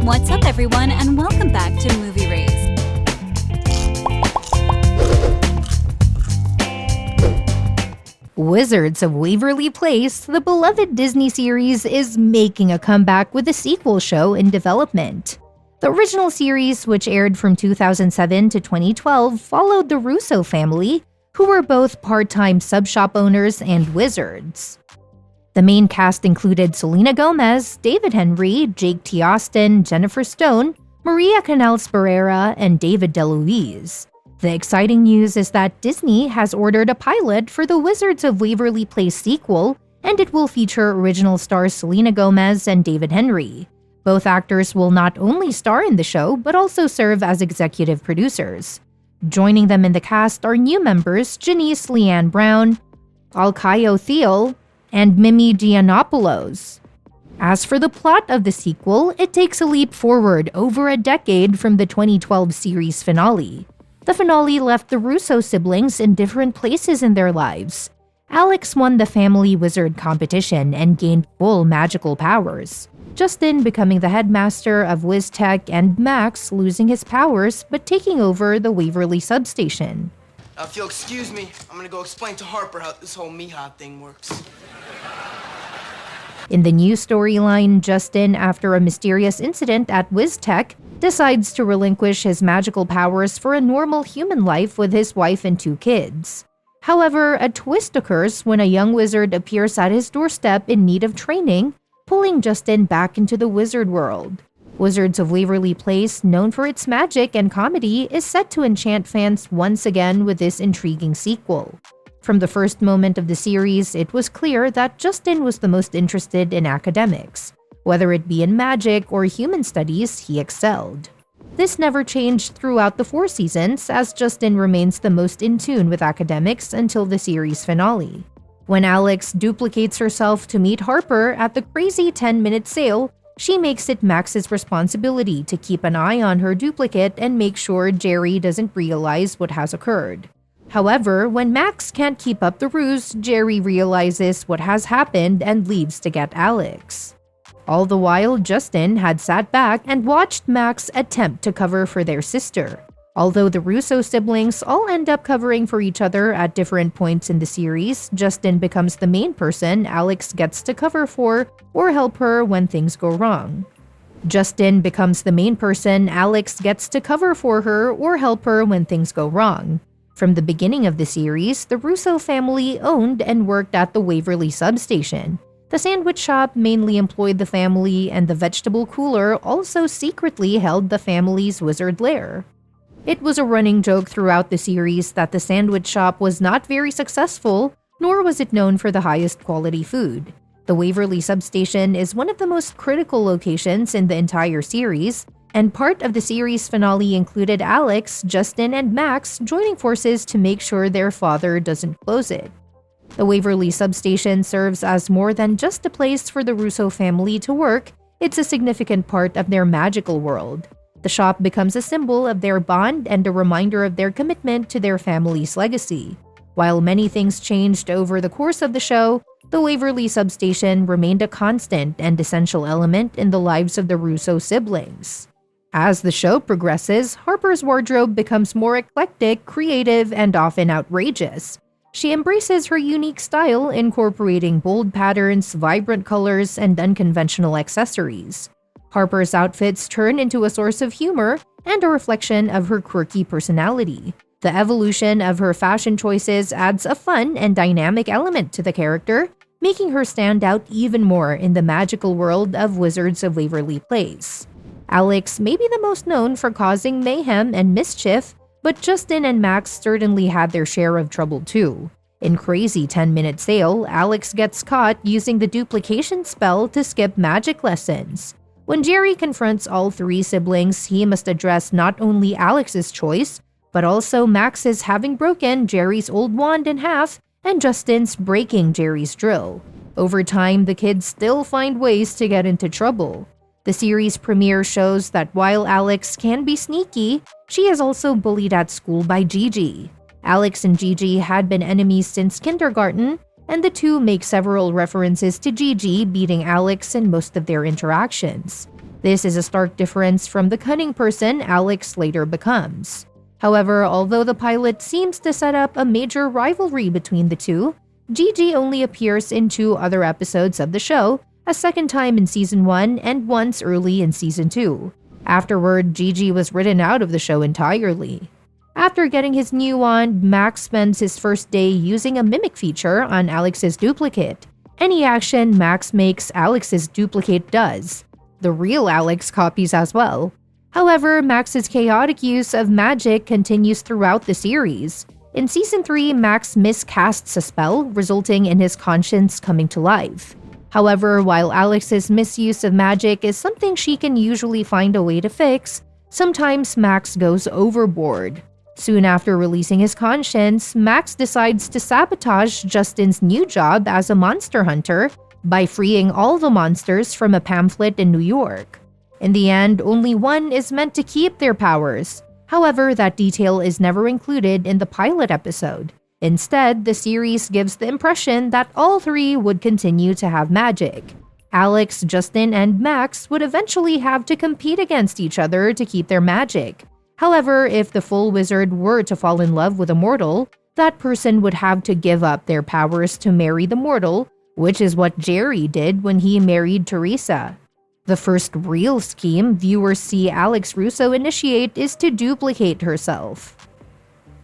What's up, everyone, and welcome back to Movie Race. Wizards of Waverly Place, the beloved Disney series, is making a comeback with a sequel show in development. The original series, which aired from 2007 to 2012, followed the Russo family, who were both part-time sub-shop owners and wizards. The main cast included Selena Gomez, David Henry, Jake T. Austin, Jennifer Stone, Maria Canals-Barrera, and David DeLuise. The exciting news is that Disney has ordered a pilot for the Wizards of Waverly Place sequel, and it will feature original stars Selena Gomez and David Henry. Both actors will not only star in the show, but also serve as executive producers. Joining them in the cast are new members Janice Leanne Brown, Alcaio Thiel, and Mimi Giannopoulos. As for the plot of the sequel, it takes a leap forward over a decade from the 2012 series finale. The finale left the Russo siblings in different places in their lives. Alex won the family wizard competition and gained full magical powers, Justin becoming the headmaster of WizTech, and Max losing his powers but taking over the Waverly substation. If you'll excuse me, I'm gonna go explain to Harper how this whole Mihawk thing works. In the new storyline, Justin, after a mysterious incident at WizTech, decides to relinquish his magical powers for a normal human life with his wife and 2 kids. However, a twist occurs when a young wizard appears at his doorstep in need of training, pulling Justin back into the wizard world. Wizards of Waverly Place, known for its magic and comedy, is set to enchant fans once again with this intriguing sequel. From the first moment of the series, it was clear that Justin was the most interested in academics. Whether it be in magic or human studies, he excelled. This never changed throughout the 4 seasons, as Justin remains the most in tune with academics until the series finale. When Alex duplicates herself to meet Harper at the crazy 10-minute sale, she makes it Max's responsibility to keep an eye on her duplicate and make sure Jerry doesn't realize what has occurred. However, when Max can't keep up the ruse, Jerry realizes what has happened and leaves to get Alex. All the while, Justin had sat back and watched Max attempt to cover for their sister. Although the Russo siblings all end up covering for each other at different points in the series, Justin becomes the main person Alex gets to cover for or help her when things go wrong. Justin becomes the main person Alex gets to cover for her or help her when things go wrong. From the beginning of the series, the Russo family owned and worked at the Waverly substation. The sandwich shop mainly employed the family, and the vegetable cooler also secretly held the family's wizard lair. It was a running joke throughout the series that the sandwich shop was not very successful, nor was it known for the highest quality food. The Waverly substation is one of the most critical locations in the entire series, and part of the series finale included Alex, Justin, and Max joining forces to make sure their father doesn't close it. The Waverly substation serves as more than just a place for the Russo family to work, it's a significant part of their magical world. The shop becomes a symbol of their bond and a reminder of their commitment to their family's legacy. While many things changed over the course of the show, the Waverly substation remained a constant and essential element in the lives of the Russo siblings. As the show progresses, Harper's wardrobe becomes more eclectic, creative, and often outrageous. She embraces her unique style, incorporating bold patterns, vibrant colors, and unconventional accessories. Harper's outfits turn into a source of humor and a reflection of her quirky personality. The evolution of her fashion choices adds a fun and dynamic element to the character, making her stand out even more in the magical world of Wizards of Waverly Place. Alex may be the most known for causing mayhem and mischief, but Justin and Max certainly had their share of trouble too. In Crazy 10-Minute Sale, Alex gets caught using the duplication spell to skip magic lessons. When Jerry confronts all 3 siblings, he must address not only Alex's choice, but also Max's having broken Jerry's old wand in half and Justin's breaking Jerry's drill. Over time, the kids still find ways to get into trouble. The series premiere shows that while Alex can be sneaky, she is also bullied at school by Gigi. Alex and Gigi had been enemies since kindergarten, and the two make several references to Gigi beating Alex in most of their interactions. This is a stark difference from the cunning person Alex later becomes. However, although the pilot seems to set up a major rivalry between the two, Gigi only appears in 2 other episodes of the show, a second time in Season 1 and once early in Season 2. Afterward, Gigi was written out of the show entirely. After getting his new wand, Max spends his first day using a mimic feature on Alex's duplicate. Any action Max makes, Alex's duplicate does. The real Alex copies as well. However, Max's chaotic use of magic continues throughout the series. In Season 3, Max miscasts a spell, resulting in his conscience coming to life. However, while Alex's misuse of magic is something she can usually find a way to fix, sometimes Max goes overboard. Soon after releasing his conscience, Max decides to sabotage Justin's new job as a monster hunter by freeing all the monsters from a pamphlet in New York. In the end, only one is meant to keep their powers. However, that detail is never included in the pilot episode. Instead, the series gives the impression that all 3 would continue to have magic. Alex, Justin, and Max would eventually have to compete against each other to keep their magic. However, if the full wizard were to fall in love with a mortal, that person would have to give up their powers to marry the mortal, which is what Jerry did when he married Teresa. The first real scheme viewers see Alex Russo initiate is to duplicate herself.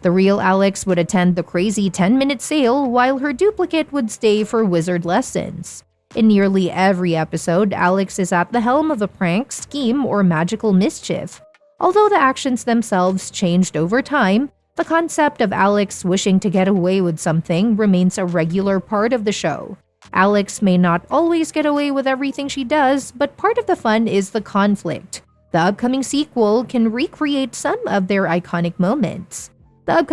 The real Alex would attend the crazy 10-minute sale while her duplicate would stay for wizard lessons. In nearly every episode, Alex is at the helm of a prank, scheme, or magical mischief. Although the actions themselves changed over time, the concept of Alex wishing to get away with something remains a regular part of the show. Alex may not always get away with everything she does, but part of the fun is the conflict. The upcoming sequel can recreate some of their iconic moments. As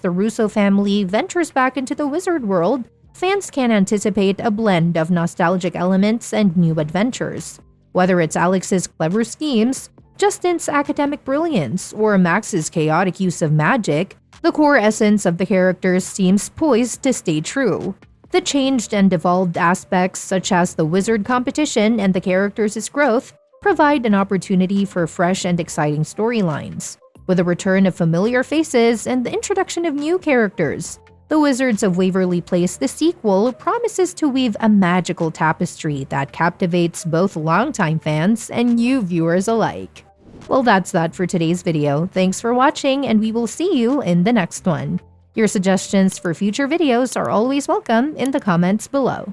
the Russo family ventures back into the wizard world, fans can anticipate a blend of nostalgic elements and new adventures. Whether it's Alex's clever schemes, Justin's academic brilliance, or Max's chaotic use of magic, the core essence of the characters seems poised to stay true. The changed and evolved aspects, such as the wizard competition and the characters' growth, provide an opportunity for fresh and exciting storylines. With a return of familiar faces and the introduction of new characters, The Wizards of Waverly Place, the sequel, promises to weave a magical tapestry that captivates both longtime fans and new viewers alike. Well, that's that for today's video. Thanks for watching, and we will see you in the next one. Your suggestions for future videos are always welcome in the comments below.